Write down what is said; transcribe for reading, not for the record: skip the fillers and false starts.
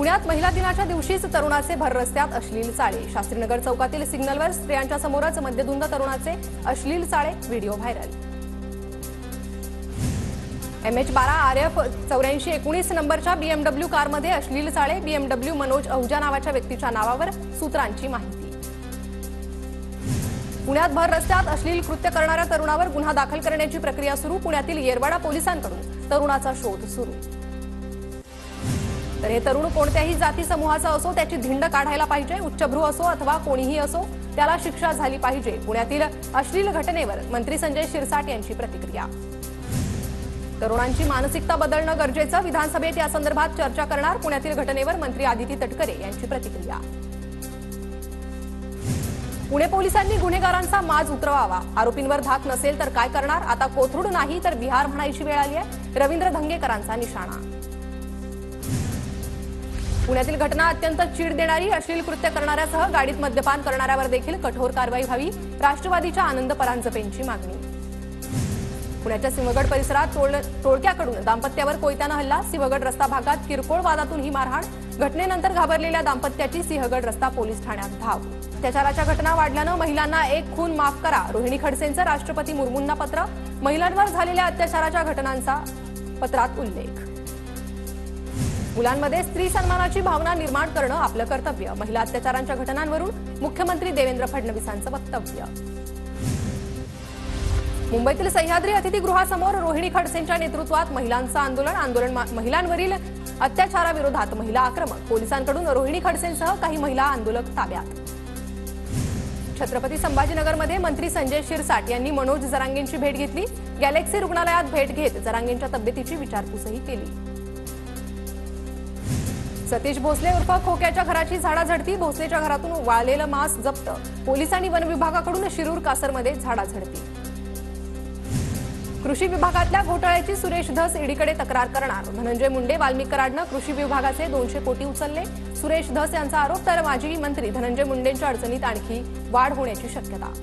पुण्यात महिला दिनाच्या दिवशीच तरुणाचे भर रस्त्यात अश्लील चाळे। शास्त्रीनगर चौकातील सिग्नलवर स्त्रियांच्या समोरच मध्यधुंद तरुणाचे अश्लील चाळे, व्हिडिओ व्हायरल। MH12 RF 8419 नंबरच्या BMW कारमध्ये अश्लील चाळे। BMW मनोज अहुजा नावाच्या व्यक्तीच्या नावावर सूत्रांची माहिती। पुण्यात भर रस्त्यात अश्लील कृत्य करणाऱ्या तरुणावर गुन्हा दाखल करण्याची प्रक्रिया सुरू। पुण्यातील येरवाडा पोलिसांकडून तरुणाचा शोध सुरू। तर हे तरुण कोणत्याही जाती समूहाचा असो त्याची धिंड काढायला पाहिजे। उच्चभ्रू असो अथवा कोणीही असो त्याला शिक्षा झाली पाहिजे। पुण्यातील अश्लील घटनेवर मंत्री संजय शिरसाट यांची प्रतिक्रिया। तरुणांची मानसिकता बदलणं गरजेचं, विधानसभेत या संदर्भात चर्चा करणार। पुण्यातील घटनेवर मंत्री आदिती तटकरे यांची प्रतिक्रिया। पुणे पोलिसांनी गुन्हेगारांचा माज उतरवावा, आरोपींवर धाक नसेल तर काय करणार? आता कोथरूड नाही तर बिहार म्हणायची वेळ आली आहे, रवींद्र धंगेकरांचा निशाणा। पुण्यातील घटना अत्यंत चीड देणारी, अश्लील कृत्य करणाऱ्यासह गाडीत मद्यपान करणाऱ्यावर देखील कठोर कारवाई व्हावी, राष्ट्रवादीच्या आनंद परांजपेंची मागणी। पुण्याच्या सिंहगड परिसरात टोळक्याकडून दाम्पत्यावर कोयत्यानं हल्ला। सिंहगड रस्ता भागात किरकोळ वादातून ही मारहाण। घटनेनंतर घाबरलेल्या दाम्पत्याची सिंहगड रस्ता पोलीस ठाण्यात धाव। अत्याचाराच्या घटना वाढल्यानं महिलांना एक खून माफ करा, रोहिणी खडसेंचं राष्ट्रपती मुर्मूंना पत्र। महिलांवर झालेल्या अत्याचाराच्या घटनांचा पत्रात उल्लेख। मुलांमध्ये स्त्री सन्मानाची भावना निर्माण करणं आपलं कर्तव्य, महिला अत्याचारांच्या घटनांवरून मुख्यमंत्री देवेंद्र फडणवीसांचं वक्तव्य। मुंबईतील सह्याद्री अतिथीगृहासमोर रोहिणी खडसेंच्या नेतृत्वात महिलांचं आंदोलन। महिलांवरील अत्याचाराविरोधात महिला आक्रमक, पोलिसांकडून रोहिणी खडसेंसह काही महिला आंदोलक ताब्यात। छत्रपती संभाजीनगरमध्ये मंत्री संजय शिरसाट यांनी मनोज जरांगेंची भेट घेतली। गॅलेक्सी रुग्णालयात भेट घेत जरांगेंच्या तब्येतीची विचारपूसही केली। सतीश भोसले उर्फ खोक्याच्या घराची झाडाझडती, भोसलेच्या घरातून वाळलेलं मांस जप्त। पोलिसांनी वन विभागाकडून शिरूर कासरमध्ये झाडाझडती। कृषी विभागातल्या घोटाळ्याची सुरेश धस ईडीकडे तक्रार करणार, धनंजय मुंडे वाल्मिक कराडनं कृषी विभागाचे 200 कोटी उचलले। सुरेश धस यांचा आरोप, तर माजी मंत्री धनंजय मुंडेंच्या अडचणीत आणखी वाढ होण्याची शक्यता।